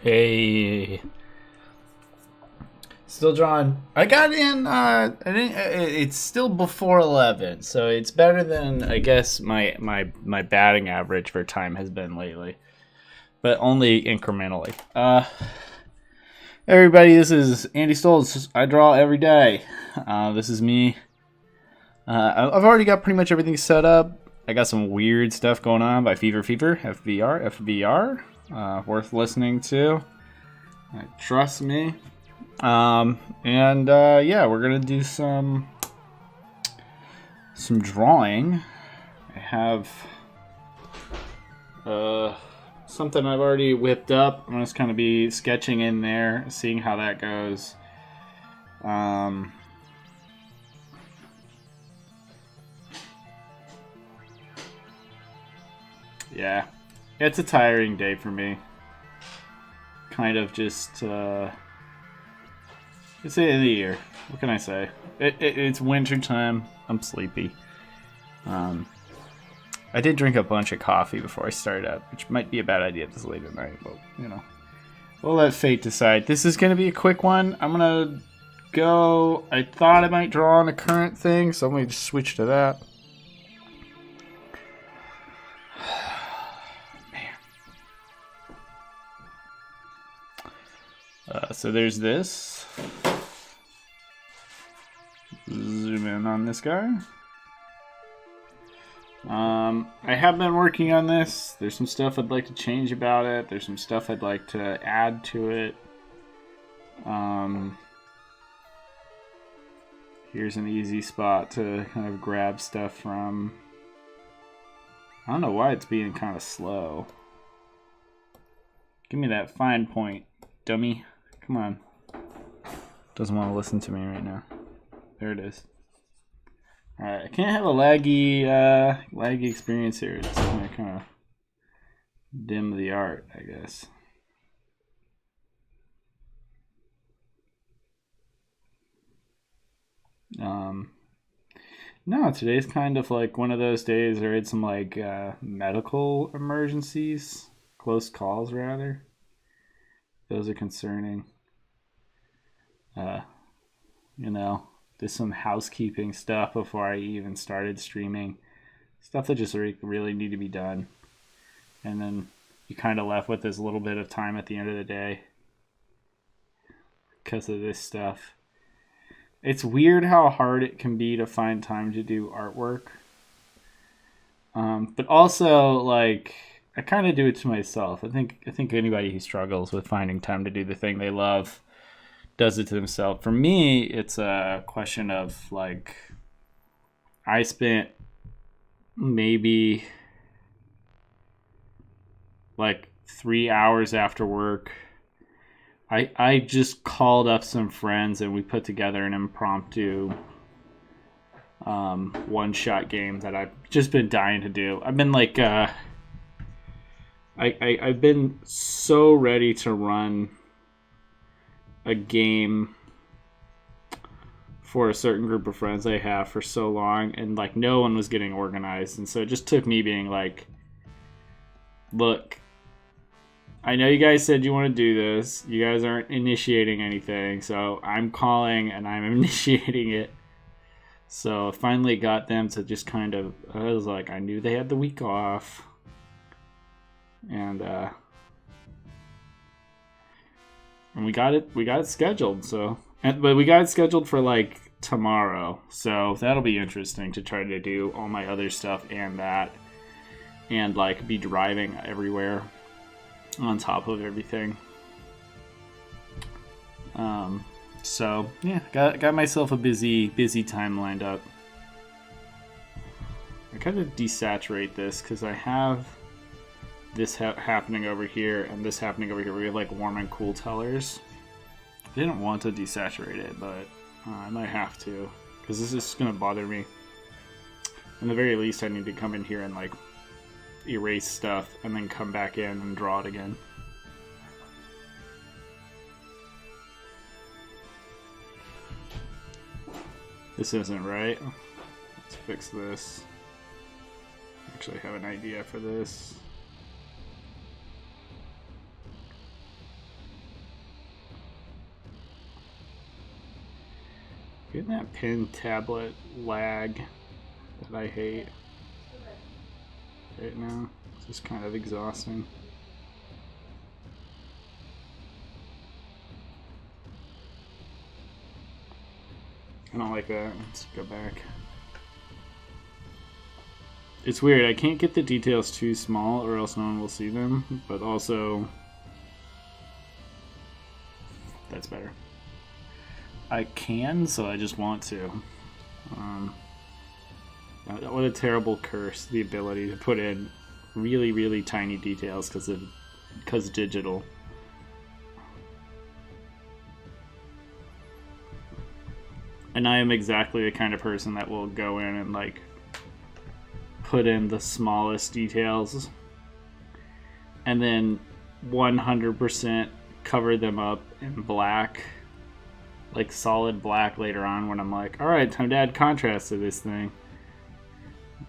Hey, still drawing. I got in. I didn't. It's still before 11, so it's better than I guess my batting average for time has been lately, but only incrementally. Everybody, this is Andy Stoltz. I draw every day. This is me. I've already got pretty much everything set up. I got some weird stuff going on by Fever FBR. Worth listening to. Trust me. Yeah, we're gonna do some drawing. I have something I've already whipped up. I'm just kind of be sketching in there, seeing how that goes. Yeah, it's a tiring day for me. Kind of just it's the end of the year. What can I say? It's winter time. I'm sleepy. I did drink a bunch of coffee before I started up, which might be a bad idea this late at night, but we'll let fate decide. This is gonna be a quick one. I'm gonna go. I thought I might draw on a current thing, so I'm gonna just switch to that. So there's this. Zoom in on this guy. I have been working on this. There's some stuff I'd like to change about it. There's some stuff I'd like to add to it. Here's an easy spot to kind of grab stuff from. I don't know why it's being kind of slow. Give me that fine point, dummy. Come on. Doesn't want to listen to me right now. There it is. Alright, I can't have a laggy experience here. It's gonna kind of dim the art, I guess. No, today's kind of like one of those days where it's some like medical emergencies, close calls rather. Those are concerning. There's some housekeeping stuff before I even started streaming. Stuff that just really need to be done. And then you kind of left with this little bit of time at the end of the day because of this stuff. It's weird how hard it can be to find time to do artwork. But also, like, I kind of do it to myself. I think anybody who struggles with finding time to do the thing they love does it to themselves. For me, it's a question of like I spent maybe like 3 hours after work. I just called up some friends and we put together an impromptu one-shot game that I've just been dying to do. I've been like I've been so ready to run a game for a certain group of friends I have for so long, and like no one was getting organized, and so it just took me being like, look, I know you guys said you want to do this, you guys aren't initiating anything, so I'm calling and I'm initiating it. So I finally got them to just kind of, I was like, I knew they had the week off, and we got it scheduled. So, but we got it scheduled for like tomorrow. So that'll be interesting to try to do all my other stuff and that, and like be driving everywhere on top of everything. So yeah, got myself a busy time lined up. I kind of desaturate this because I have this happening over here and this happening over here. We have like warm and cool tellers. I didn't want to desaturate it, but I might have to because this is going to bother me. In the very least, I need to come in here and like erase stuff and then come back in and draw it again. This isn't right. Let's fix this. Actually, I have an idea for this. Getting that pen tablet lag that I hate right now. It's just kind of exhausting. I don't like that. Let's go back. It's weird. I can't get the details too small or else no one will see them, but also that's better. I can, so I just want to. What a terrible curse, the ability to put in really, really tiny details because digital. And I am exactly the kind of person that will go in and like put in the smallest details and then 100% cover them up in black, like solid black later on when I'm like, all right, time to add contrast to this thing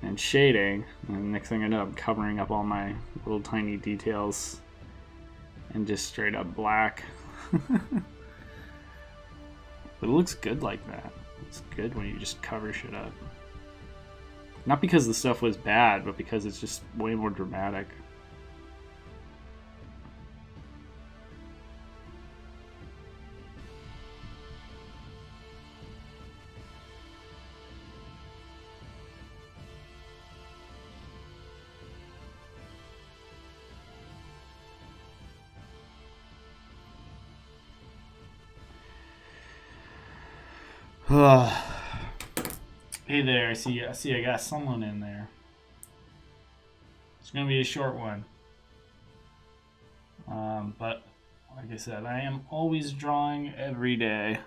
and shading, and the next thing I know I'm covering up all my little tiny details and just straight up black. But it looks good like that. It's good when you just cover shit up. Not because the stuff was bad, but because it's just way more dramatic. Hey there, I see I got someone in there. It's gonna be a short one. But like I said, I am always drawing every day.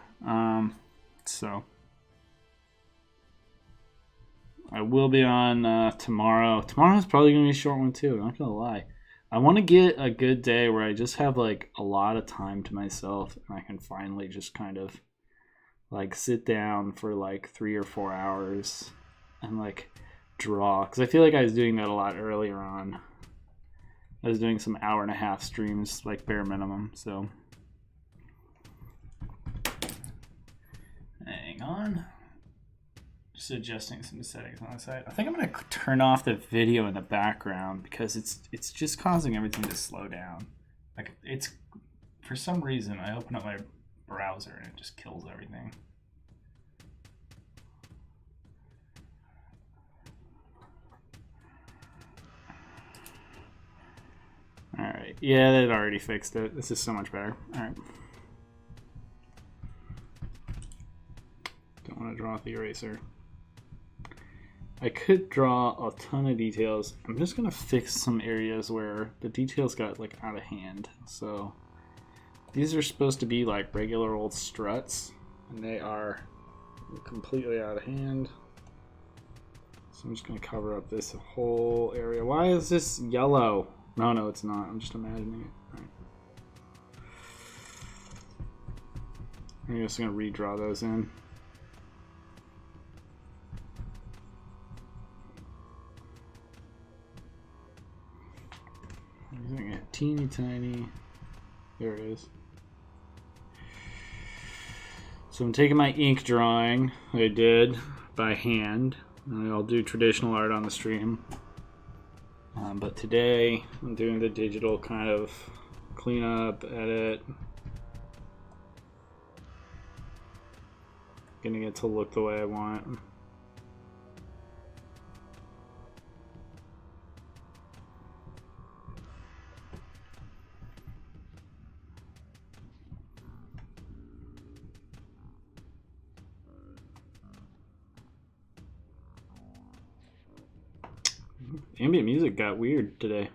So I will be on tomorrow. Tomorrow's probably gonna be a short one too, I'm not gonna lie. I want to get a good day where I just have like a lot of time to myself and I can finally just kind of like sit down for like 3 or 4 hours and like draw, because I feel like I was doing that a lot earlier on. I was doing some 1.5-hour streams, like bare minimum. So hang on, just adjusting some settings on the side. I think I'm gonna turn off the video in the background because it's just causing everything to slow down. Like it's, for some reason I open up my browser and it just kills everything. Alright, yeah, that already fixed it. This is so much better. Alright. Don't want to draw with the eraser. I could draw a ton of details. I'm just going to fix some areas where the details got like out of hand. So these are supposed to be like regular old struts, and they are completely out of hand. So I'm just going to cover up this whole area. Why is this yellow? No, it's not. I'm just imagining it. All right. I'm just going to redraw those in. I'm using it teeny tiny. There it is. So I'm taking my ink drawing I did by hand, and I'll do traditional art on the stream. But today I'm doing the digital kind of cleanup, edit, getting it to look the way I want. Ambient music got weird today.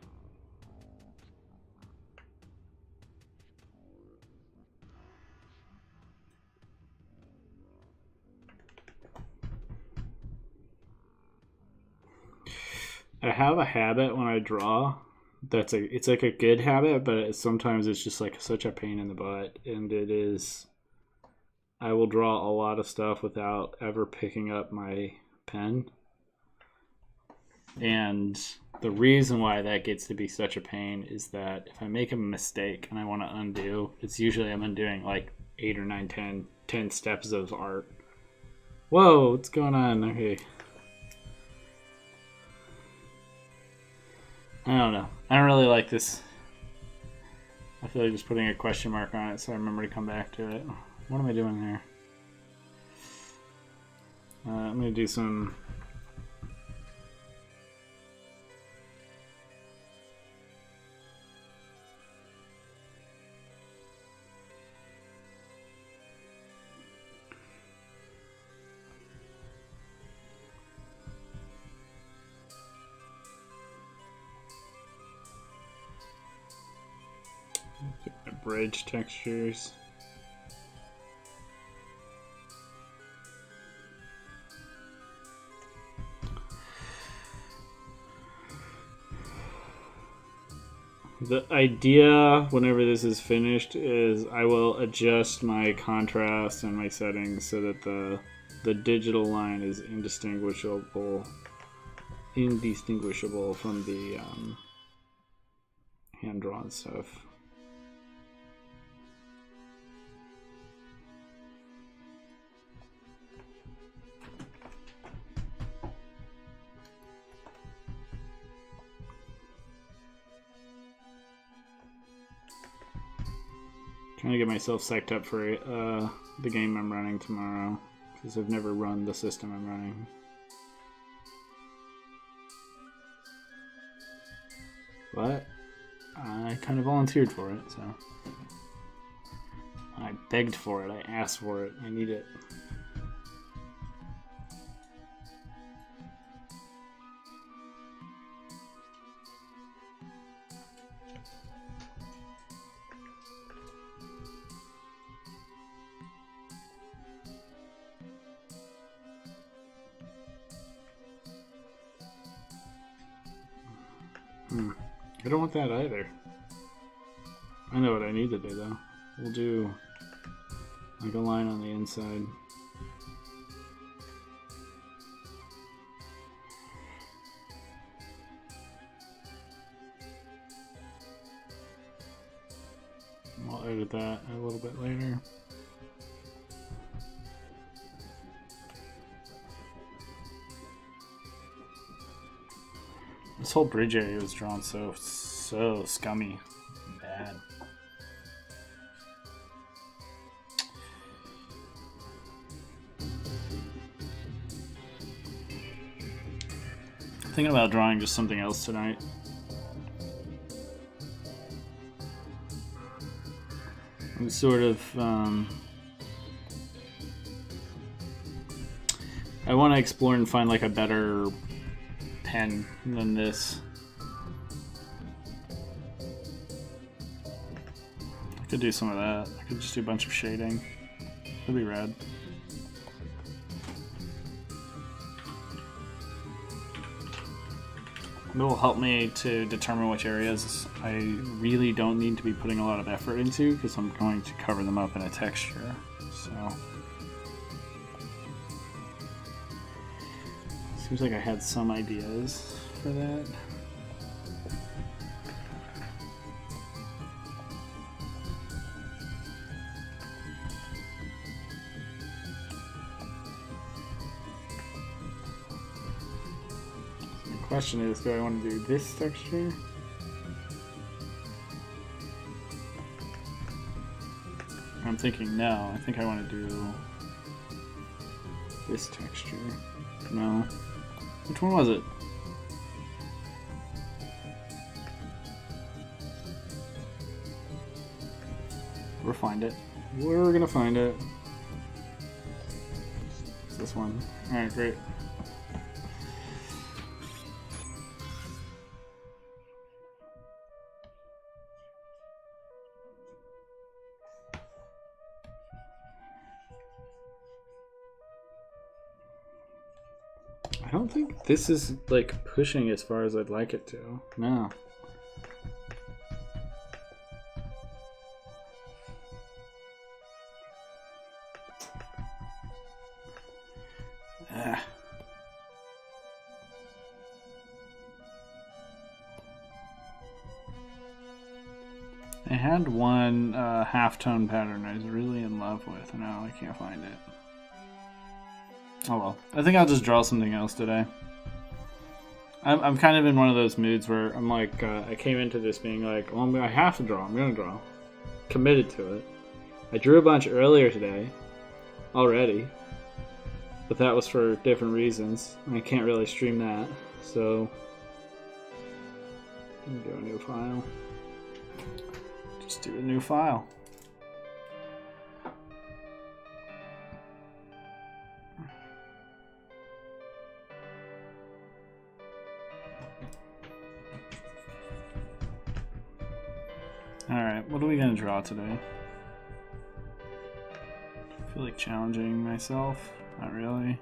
I have a habit when I draw it's like a good habit, but sometimes it's just like such a pain in the butt, and it is, I will draw a lot of stuff without ever picking up my pen. And the reason why that gets to be such a pain is that if I make a mistake and I want to undo, it's usually I'm undoing like 8 or 9, 10 steps of art. Whoa, what's going on? Okay. I don't know. I don't really like this. I feel like just putting a question mark on it so I remember to come back to it. What am I doing here? I'm going to do some... bridge textures. The idea, whenever this is finished, is I will adjust my contrast and my settings so that the digital line is indistinguishable from the hand-drawn stuff. Trying to get myself psyched up for the game I'm running tomorrow, because I've never run the system I'm running. But I kind of volunteered for it, so I begged for it, I asked for it, I need it. I don't want that either. I know what I need to do though. We'll do like a line on the inside. I'll edit that a little bit later. This whole bridge area was drawn so scummy and bad. Thinking about drawing just something else tonight. I'm sort of I want to explore and find like a better pen than this. I could do some of that. I could just do a bunch of shading. That'd be rad. It will help me to determine which areas I really don't need to be putting a lot of effort into, because I'm going to cover them up in a texture. So seems like I had some ideas for that. The question is, do I want to do this texture? I'm thinking no. I think I want to do this texture. No. Which one was it? We'll find it. We're gonna find it. It's this one. Alright, great. I don't think this is like pushing as far as I'd like it to. No. I had one halftone pattern I was really in love with, and now I can't find it. Oh well. I think I'll just draw something else today. I'm kind of in one of those moods where I'm like, I came into this being like, well, I have to draw. I'm going to draw. Committed to it. I drew a bunch earlier today. Already. But that was for different reasons. I can't really stream that. So, I'm gonna do a new file. Just do a new file. Alright, what are we gonna draw today? I feel like challenging myself. Not really.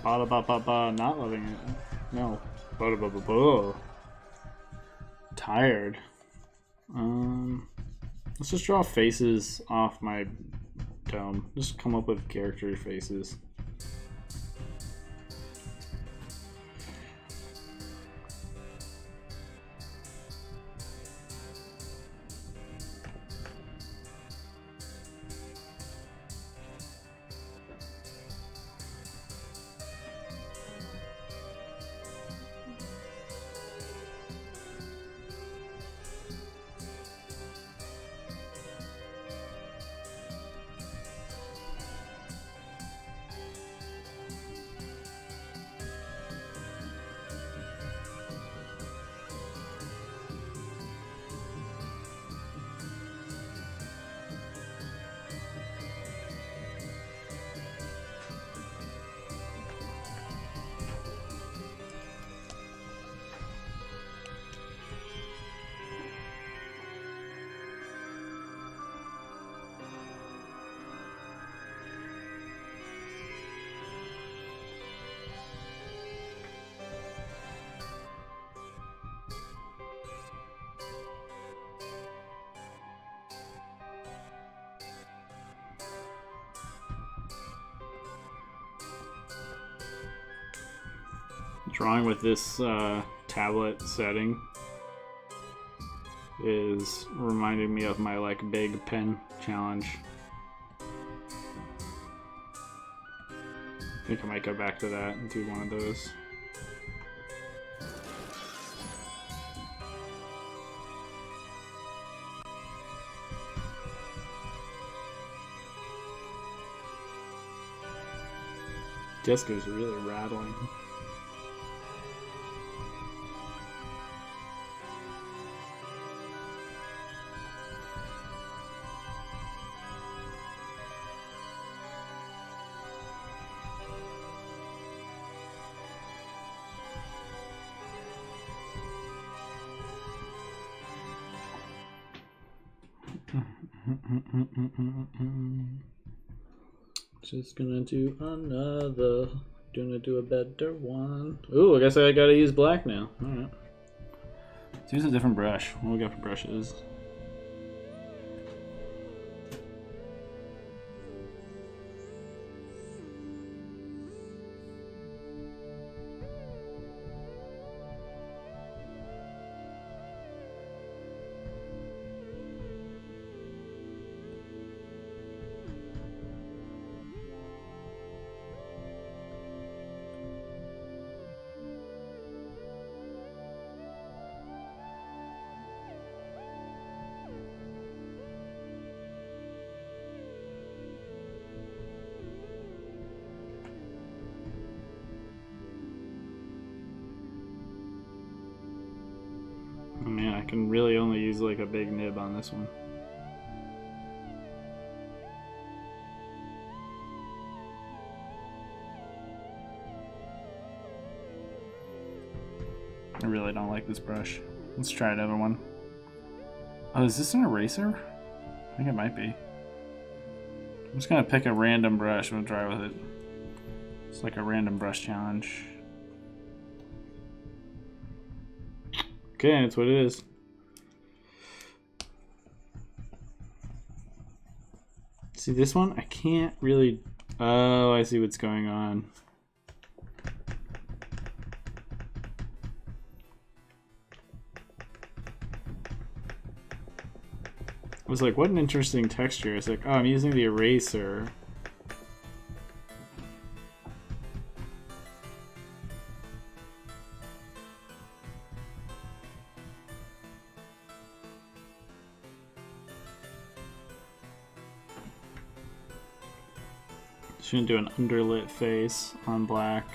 Bada ba ba ba, not loving it. No. Bada ba ba ba. Tired. Let's just draw faces off my dome. Just come up with character faces. Drawing with this tablet setting is reminding me of my like big pen challenge. I think I might go back to that and do one of those. Disco's really rattling. Just gonna do another. Gonna do a better one. Ooh, I guess I gotta use black now. Alright. Let's use a different brush. What do we got for brushes? can really only use like a big nib on this one. I really don't like this brush. Let's try another one. Oh, is this an eraser? I think it might be. I'm just gonna pick a random brush and we'll try with it. It's like a random brush challenge. Okay, that's what it is. See this one? I can't really... Oh, I see what's going on. I was like, what an interesting texture. It's like, oh, I'm using the eraser. Just gonna do an underlit face on black.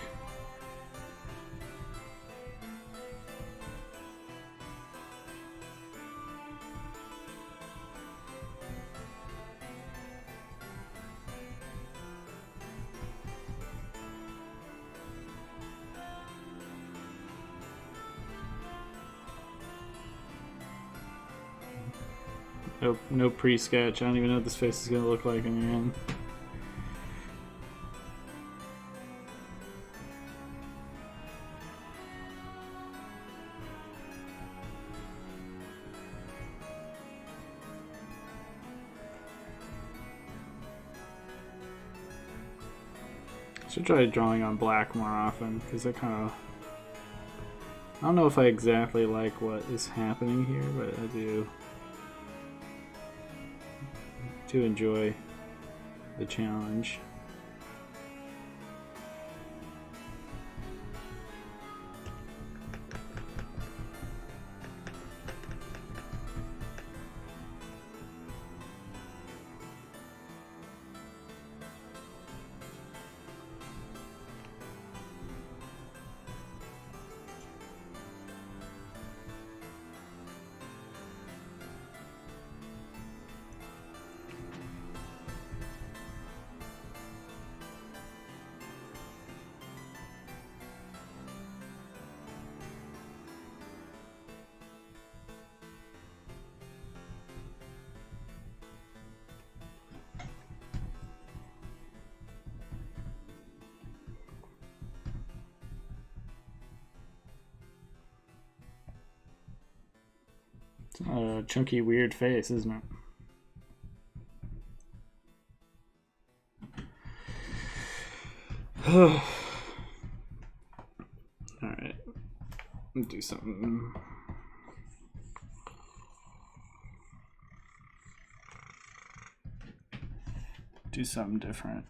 No pre-sketch. I don't even know what this face is gonna look like in the end. Should try drawing on black more often because I kind of... I don't know if I exactly like what is happening here, but I do enjoy the challenge. It's a chunky, weird face, isn't it? Alright. Do something. Do something different.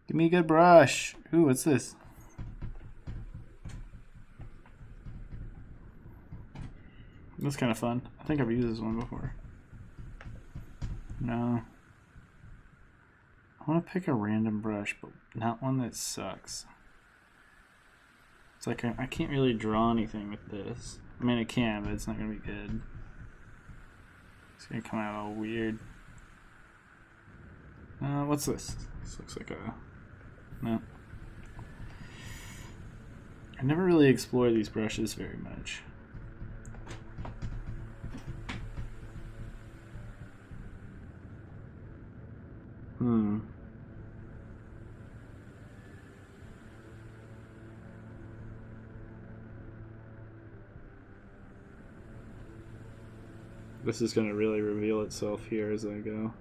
Give me a good brush. Ooh, what's this? That's kind of fun. I think I've used this one before. No. I want to pick a random brush, but not one that sucks. It's like I can't really draw anything with this. I mean, I can, but it's not going to be good. It's going to come out all weird. What's this? This looks like a... No. I never really explore these brushes very much. This is going to really reveal itself here as I go.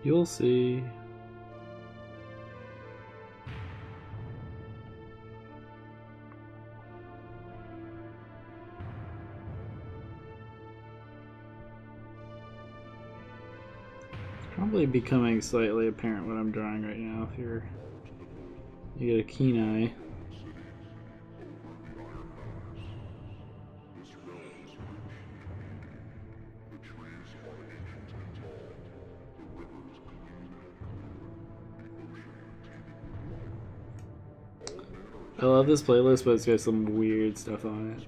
You'll see. Probably becoming slightly apparent what I'm drawing right now if you get a keen eye. I love this playlist, but it's got some weird stuff on it.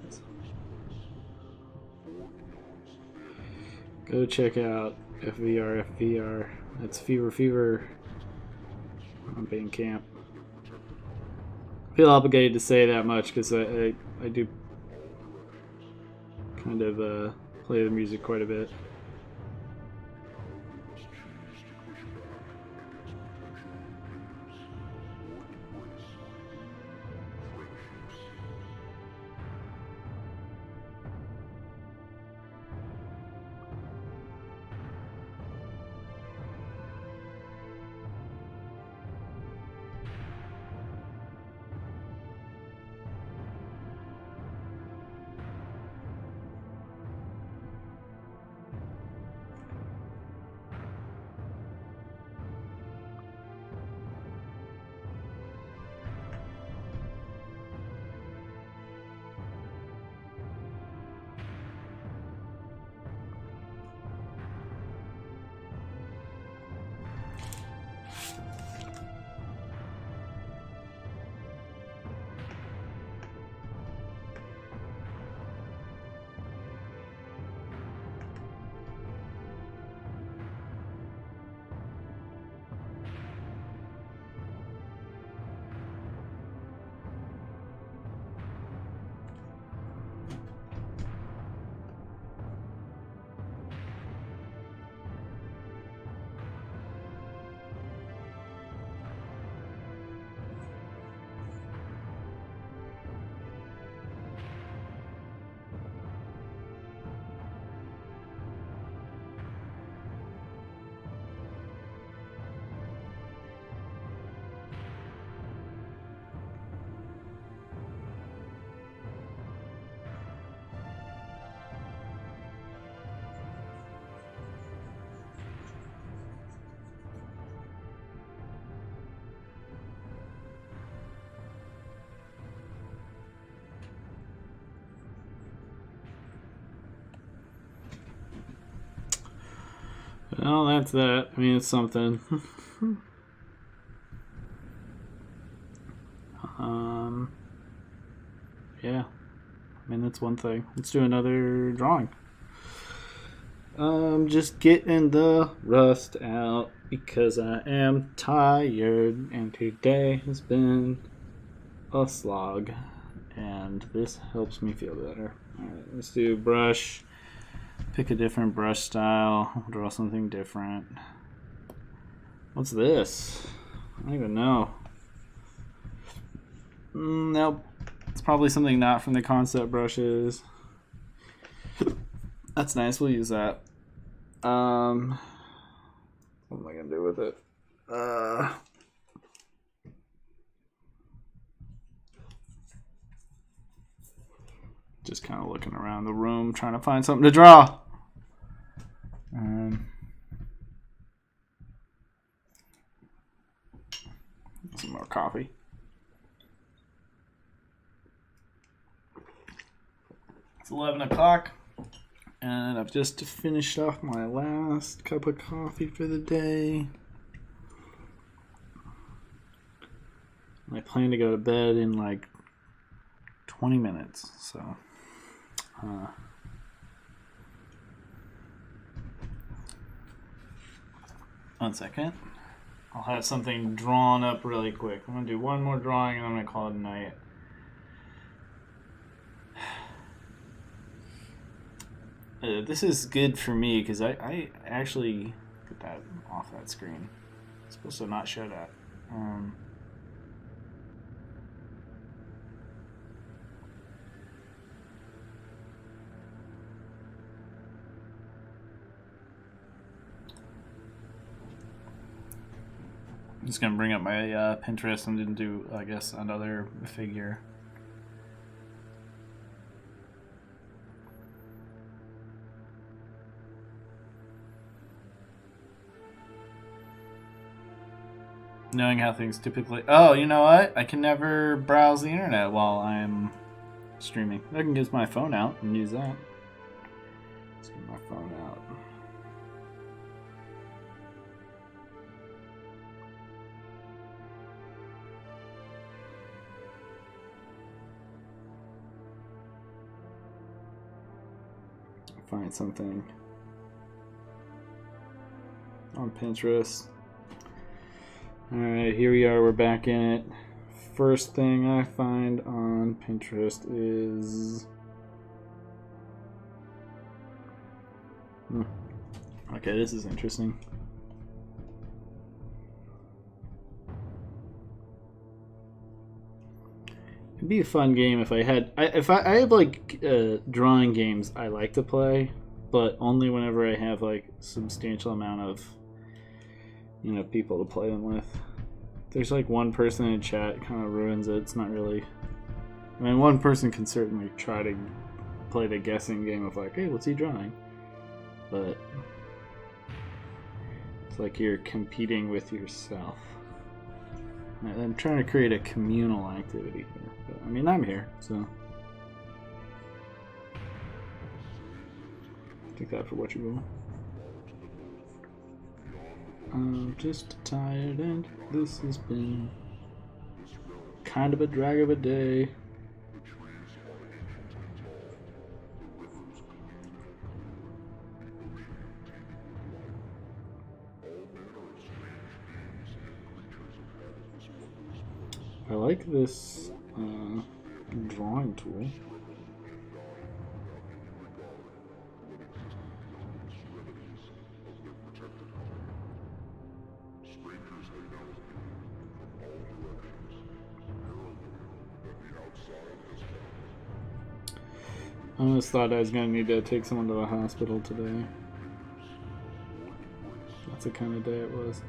Go check out FVR. That's Fever Fever on Bandcamp. I feel obligated to say that much because I do kind of play the music quite a bit. Well, that's that. I mean, it's something. Yeah. I mean, that's one thing. Let's do another drawing. Just getting the rust out because I am tired and today has been a slog and this helps me feel better. Alright, let's do brush. Pick a different brush style. Draw something different. What's this? I don't even know. Nope. It's probably something not from the concept brushes. That's nice. We'll use that. What am I gonna do with it? Just kind of looking around the room, trying to find something to draw. Some more coffee. It's 11 o'clock, and I've just finished off my last cup of coffee for the day. I plan to go to bed in like 20 minutes, so one second. I'll have something drawn up really quick. I'm gonna do one more drawing and I'm gonna call it a night. This is good for me because I actually get that off that screen. It's supposed to not show that. just gonna bring up my Pinterest and then do, I guess, another figure. Knowing how things typically... Oh, you know what? I can never browse the internet while I'm streaming. I can get my phone out and use that. Let's get my phone out. Find something on Pinterest. Alright, here we are, we're back in it. First thing I find on Pinterest is... Okay, this is interesting. It'd be a fun game if I had... I have like drawing games I like to play, but only whenever I have like substantial amount of people to play them with. There's like one person in chat, it kind of ruins it. It's not really... I mean, one person can certainly try to play the guessing game of like, hey, what's he drawing? But it's like you're competing with yourself. I'm trying to create a communal activity here. But, I mean, I'm here, so... Take that for what you will. I'm just tired and this has been kind of a drag of a day. I like this drawing tool. I almost thought I was going to need to take someone to the hospital today. That's the kind of day it was.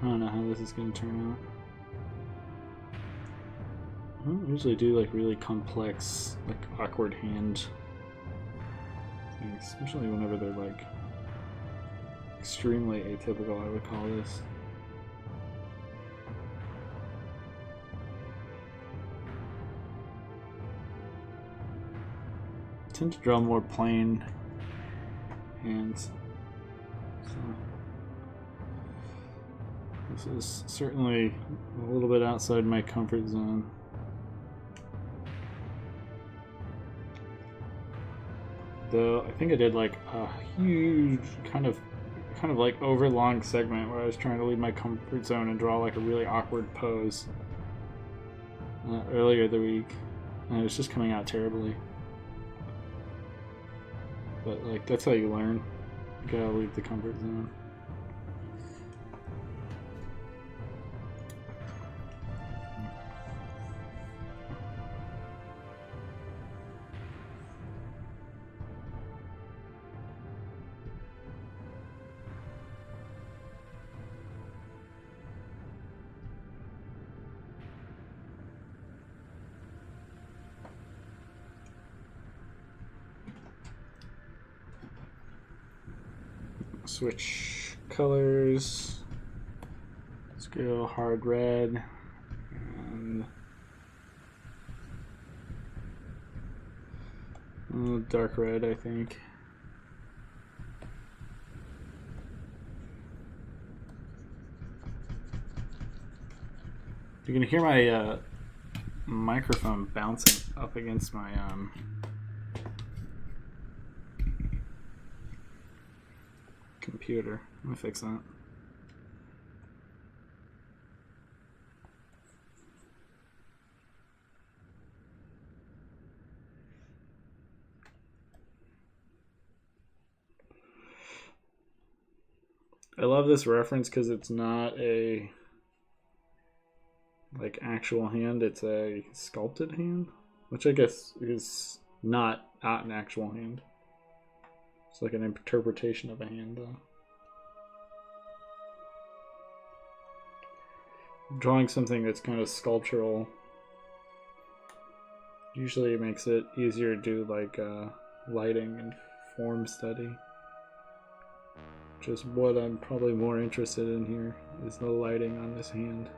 I don't know how this is going to turn out. I don't usually do like really complex, like awkward hand things, especially whenever they're like extremely atypical, I would call this. I tend to draw more plain hands. So. This is certainly a little bit outside my comfort zone. Though I think I did like a huge kind of like overlong segment where I was trying to leave my comfort zone and draw like a really awkward pose earlier the week, and it was just coming out terribly. But like that's how you learn. You gotta leave the comfort zone. Switch colors. Let's go hard red and dark red, I think. You can hear my microphone bouncing up against my computer. Let me fix that. I love this reference because it's not a like actual hand, it's a sculpted hand, which I guess is not an actual hand. It's like an interpretation of a hand though. Drawing something that's kind of sculptural usually makes it easier to do like lighting and form study. Which is what I'm probably more interested in here, is the lighting on this hand.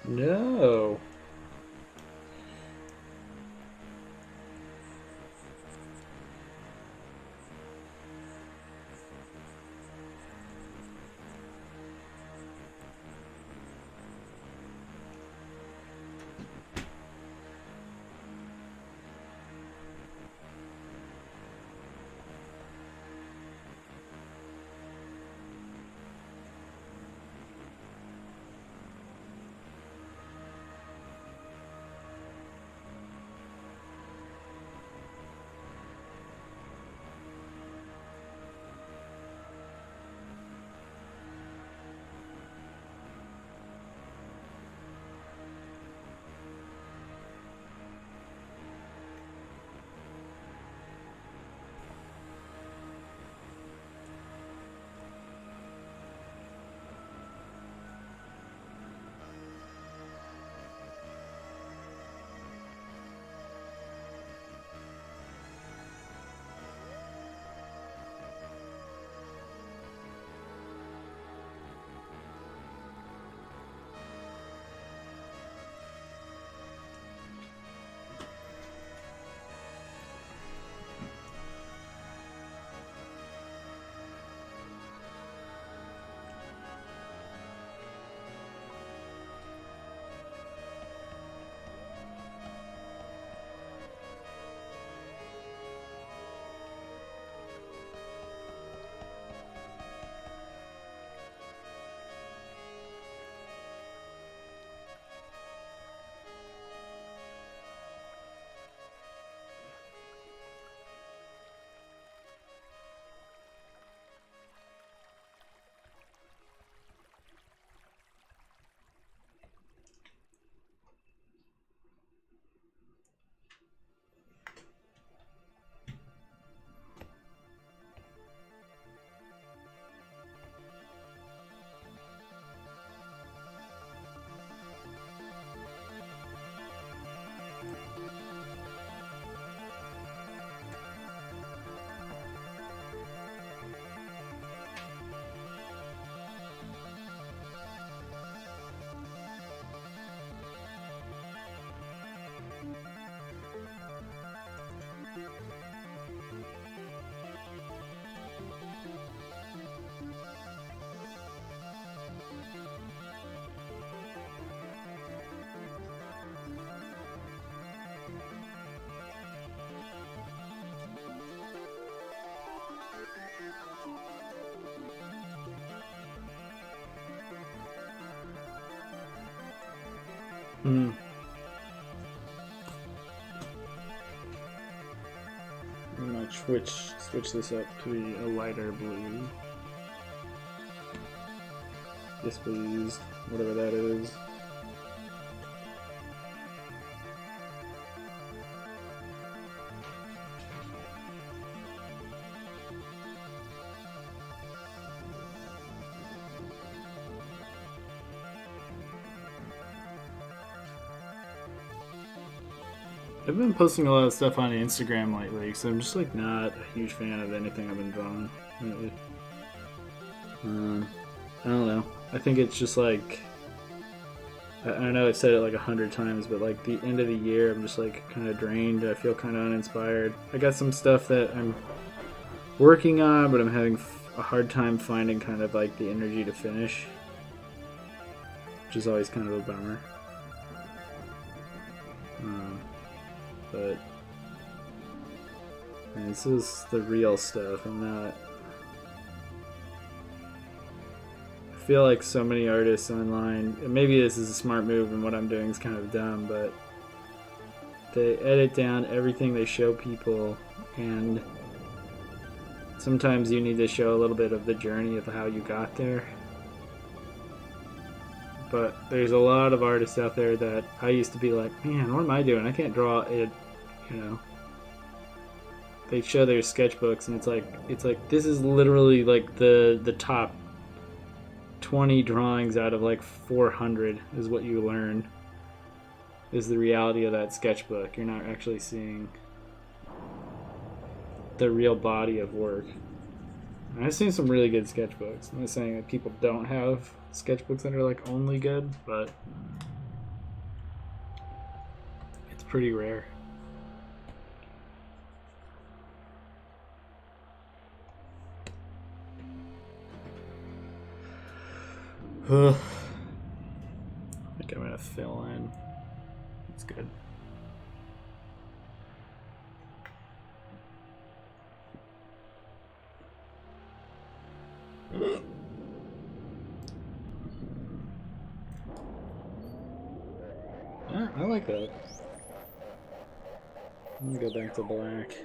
No. Hmm. I'm gonna switch this up to be a lighter blue. Yes, please. Whatever that is. I've been posting a lot of stuff on Instagram lately, so I'm just like not a huge fan of anything I've been drawing lately. I don't know. I think it's just like, I know I said it like 100 times, but like the end of the year, I'm just like kind of drained. I feel kind of uninspired. I got some stuff that I'm working on, but I'm having a hard time finding kind of like the energy to finish, which is always kind of a bummer. But this is the real stuff. I'm not. I feel like so many artists online, and maybe this is a smart move and what I'm doing is kind of dumb, but they edit down everything they show people, and sometimes you need to show a little bit of the journey of how you got there. But there's a lot of artists out there that I used to be like, man, what am I doing? I can't draw it, you know. They show their sketchbooks and it's like this is literally like the top 20 drawings out of like 400 is what you learn is the reality of that sketchbook. You're not actually seeing the real body of work. And I've seen some really good sketchbooks. I'm not saying that people don't have sketchbooks that are like only good, but it's pretty rare. I think I'm gonna fill in. That's good. Yeah, I like that. I'm gonna go back to black.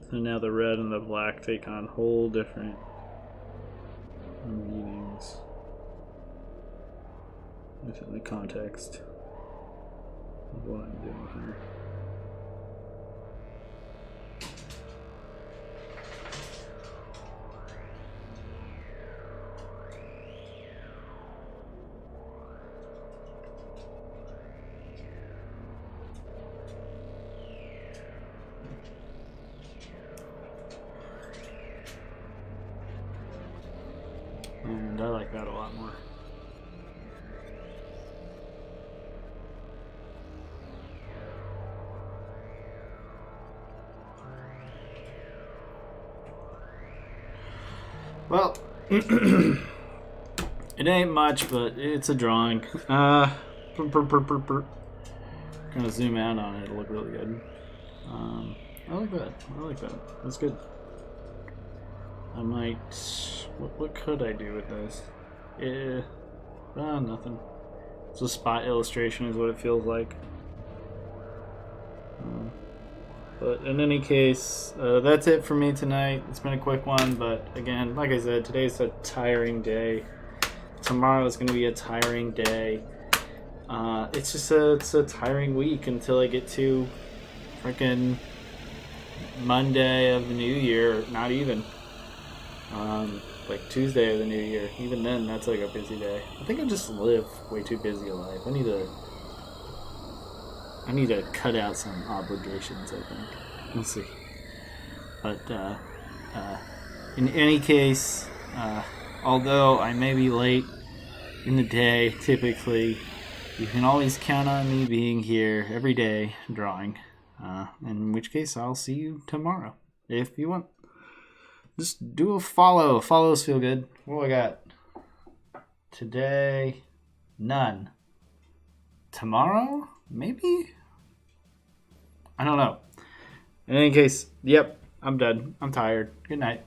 So now the red and the black take on whole different meanings within the context of what I'm doing here. And I like that a lot more. Well, It ain't much, but it's a drawing. Gonna zoom out on it. It'll look really good. I like that. I like that. That's good. I might. What could I do with this? Nothing. It's a spot illustration, is what it feels like. But in any case, that's it for me tonight. It's been a quick one, but again, like I said, today's a tiring day. Tomorrow is going to be a tiring day. It's a tiring week until I get to freaking Monday of the new year. Not even. Like Tuesday of the new year. Even then, that's like a busy day. I think I just live way too busy a life. I need to cut out some obligations, I think. We'll see. But in any case, although I may be late in the day, typically, you can always count on me being here every day drawing. In which case, I'll see you tomorrow, if you want. Just do a follow. Follows feel good. What do I got? Today, none. Tomorrow, maybe? I don't know. In any case, yep, I'm done. I'm tired. Good night.